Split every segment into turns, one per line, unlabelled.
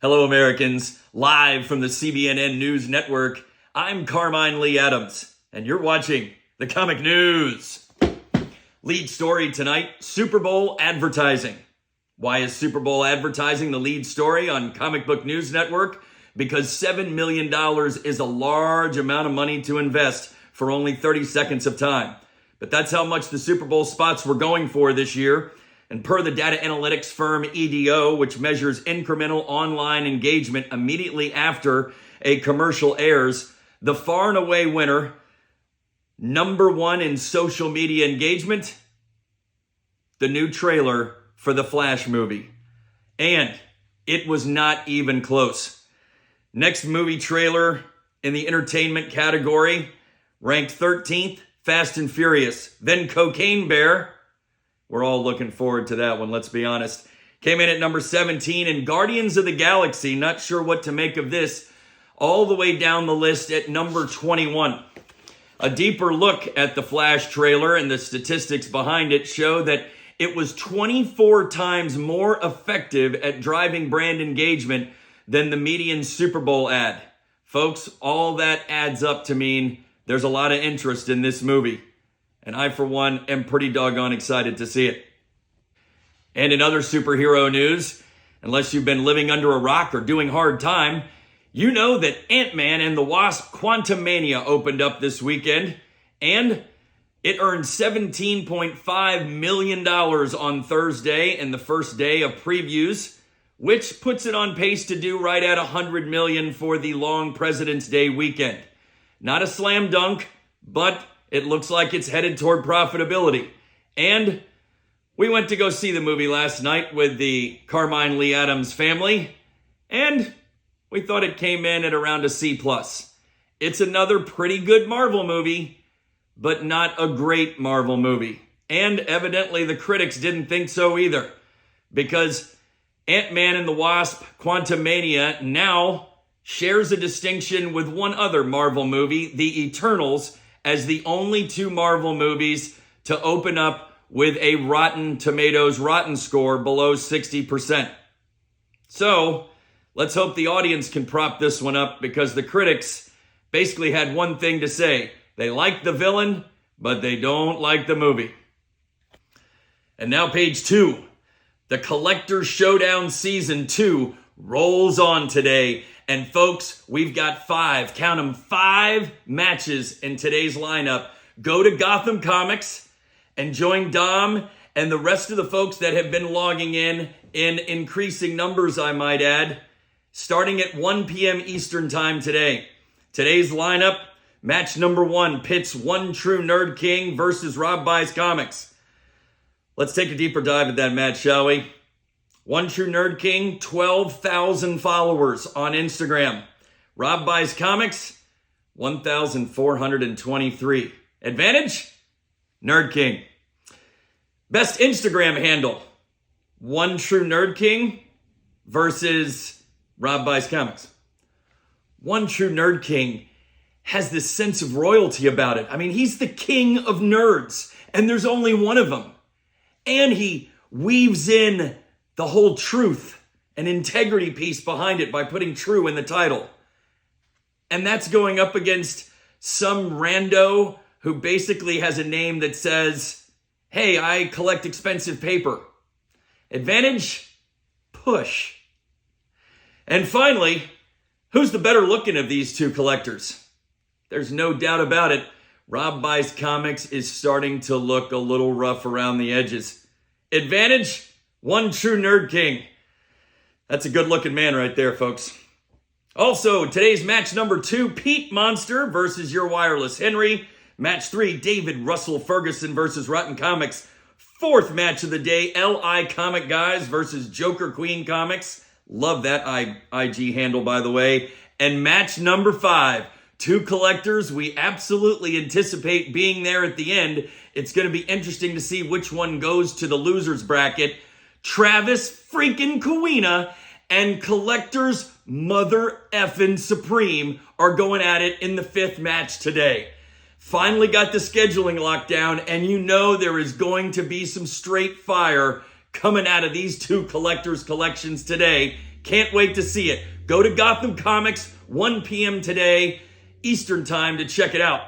Hello, Americans. Live from the Cbnn News Network, I'm Carmine Lee Adams, and you're watching the Comic News. Lead story tonight, Super Bowl advertising. Why is Super Bowl advertising the lead story on Comic Book News Network? Because $7 million is a large amount of money to invest for only 30 seconds of time. But that's how much the Super Bowl spots were going for this year. And per the data analytics firm EDO, which measures incremental online engagement immediately after a commercial airs, the far and away winner, number one in social media engagement, the new trailer for the Flash movie. And it was not even close. Next movie trailer in the entertainment category, ranked 13th, Fast and Furious. Then Cocaine Bear. We're all looking forward to that one, let's be honest. Came in at number 17, and Guardians of the Galaxy, not sure what to make of this, all the way down the list at number 21. A deeper look at the Flash trailer and the statistics behind it show that it was 24 times more effective at driving brand engagement than the median Super Bowl ad. Folks, all that adds up to mean there's a lot of interest in this movie. And I, for one, am pretty doggone excited to see it. And in other superhero news, unless you've been living under a rock or doing hard time, you know that Ant-Man and the Wasp: Quantumania opened up this weekend, and it earned $17.5 million on Thursday in the first day of previews, which puts it on pace to do right at $100 million for the long President's Day weekend. Not a slam dunk, but it looks like it's headed toward profitability. And we went to go see the movie last night with the Carmine Lee Adams family, and we thought it came in at around a C+. It's another pretty good Marvel movie, but not a great Marvel movie. And evidently the critics didn't think so either, because Ant-Man and the Wasp: Quantumania now shares a distinction with one other Marvel movie, The Eternals, as the only two Marvel movies to open up with a Rotten Tomatoes rotten score below 60%. So let's hope the audience can prop this one up, because the critics basically had one thing to say. They like the villain, but they don't like the movie. And now page 2. The Collector's Showdown Season 2 rolls on today. And folks, we've got 5, count them, 5 matches in today's lineup. Go to Gotham Comics and join Dom and the rest of the folks that have been logging in increasing numbers, I might add, starting at 1 p.m. Eastern time today. Today's lineup, match number 1 pits One True Nerd King versus Rob Buys Comics. Let's take a deeper dive at that match, shall we? One True Nerd King, 12,000 followers on Instagram. Rob Buys Comics, 1,423. Advantage? Nerd King. Best Instagram handle, One True Nerd King versus Rob Buys Comics. One True Nerd King has this sense of royalty about it. I mean, he's the king of nerds, and there's only one of them. And he weaves in the whole truth and integrity piece behind it by putting true in the title. And that's going up against some rando who basically has a name that says, hey, I collect expensive paper. Advantage? Push. And finally, who's the better looking of these two collectors? There's no doubt about it. Rob Buys Comics is starting to look a little rough around the edges. Advantage? One True Nerd King. That's a good-looking man right there, folks. Also, today's match number 2, Pete Monster versus Your Wireless Henry. Match 3, David Russell Ferguson versus Rotten Comics. 4th match of the day, LI Comic Guys versus Joker Queen Comics. Love that IG handle, by the way. And match number 5, 2 collectors we absolutely anticipate being there at the end. It's going to be interesting to see which one goes to the loser's bracket. Travis freaking Kawina and Collectors Mother Effin' Supreme are going at it in the 5th match today. Finally got the scheduling locked down, and you know there is going to be some straight fire coming out of these two collectors' collections today. Can't wait to see it. Go to Gotham Comics, 1 p.m. today, Eastern Time, to check it out.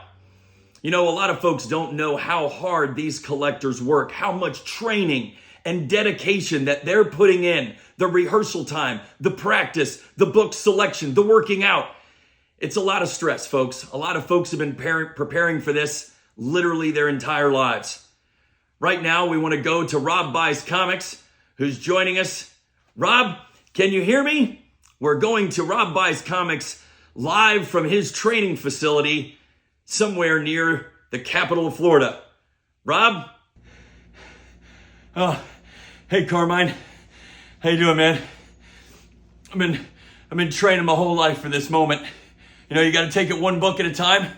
You know, a lot of folks don't know how hard these collectors work, how much training and dedication that they're putting in, the rehearsal time, the practice, the book selection, the working out. It's a lot of stress, folks. A lot of folks have been preparing for this literally their entire lives. Right now, we want to go to Rob Buys Comics, who's joining us. Rob, can you hear me? We're going to Rob Buys Comics live from his training facility somewhere near the capital of Florida. Rob? Oh, hey Carmine. How you doing, man? I've been training my whole life for this moment. You know, you got to take it one book at a time.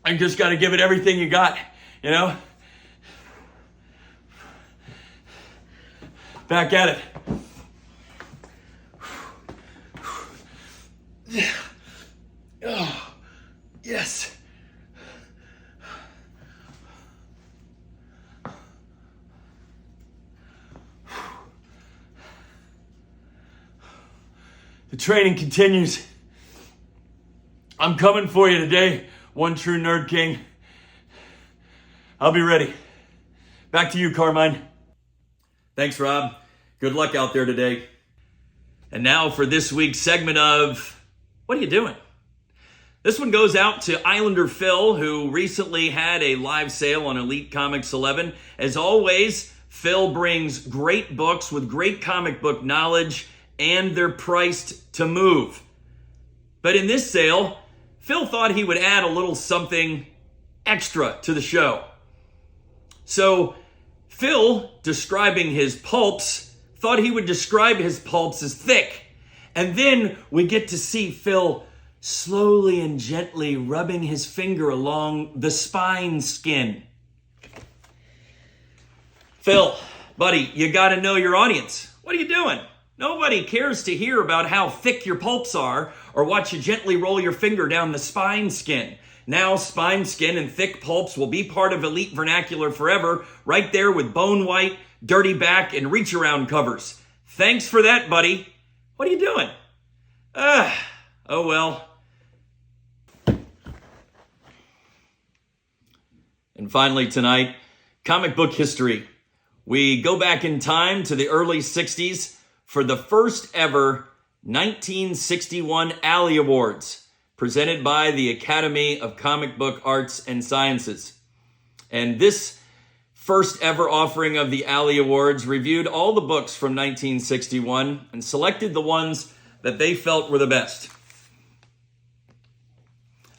I just got to give it everything you got, you know? Back at it. Oh, yes. The training continues. I'm coming for you today, one true nerd king. I'll be ready. Back to you, Carmine. Thanks, Rob. Good luck out there today. And now for this week's segment of What Are You Doing? This one goes out to Islander Phil, who recently had a live sale on Elite Comics 11. As always, Phil brings great books with great comic book knowledge, and they're priced to move. But in this sale, Phil thought he would add a little something extra to the show. So Phil, describing his pulps, thought he would describe his pulps as thick. And then we get to see Phil slowly and gently rubbing his finger along the spine skin. Phil, buddy, you got to know your audience. What are you doing? Nobody cares to hear about how thick your pulps are or watch you gently roll your finger down the spine skin. Now spine skin and thick pulps will be part of Elite vernacular forever, right there with bone white, dirty back, and reach around covers. Thanks for that, buddy. What are you doing? Oh well. And finally tonight, comic book history. We go back in time to the early 60s for the first ever 1961 Alley Awards, presented by the Academy of Comic Book Arts and Sciences. And this first ever offering of the Alley Awards reviewed all the books from 1961 and selected the ones that they felt were the best.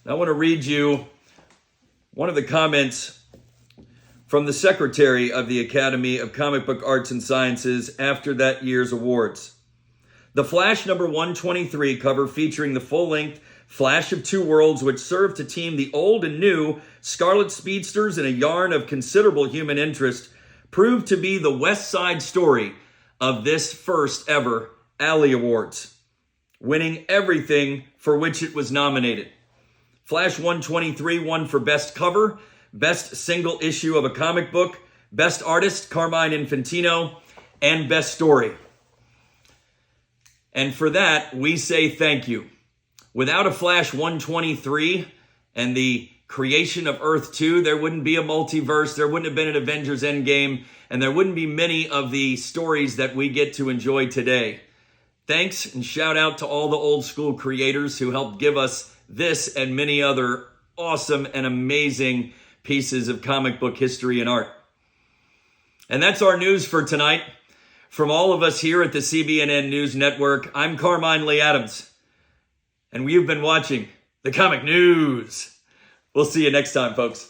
Now I want to read you one of the comments from the secretary of the Academy of Comic Book Arts and Sciences after that year's awards. The Flash number 123 cover featuring the full-length Flash of Two Worlds, which served to team the old and new Scarlet Speedsters in a yarn of considerable human interest, proved to be the West Side story of this first ever Alley Awards, winning everything for which it was nominated. Flash 123 won for Best Cover, Best Single Issue of a Comic Book, Best Artist, Carmine Infantino, and Best Story. And for that, we say thank you. Without a Flash 123 and the creation of Earth 2, there wouldn't be a multiverse, there wouldn't have been an Avengers Endgame, and there wouldn't be many of the stories that we get to enjoy today. Thanks and shout out to all the old school creators who helped give us this and many other awesome and amazing pieces of comic book history and art. And that's our news for tonight. From all of us here at the CBNN News Network, I'm Carmine Lee Adams, and we've been watching the Comic News. We'll see you next time, folks.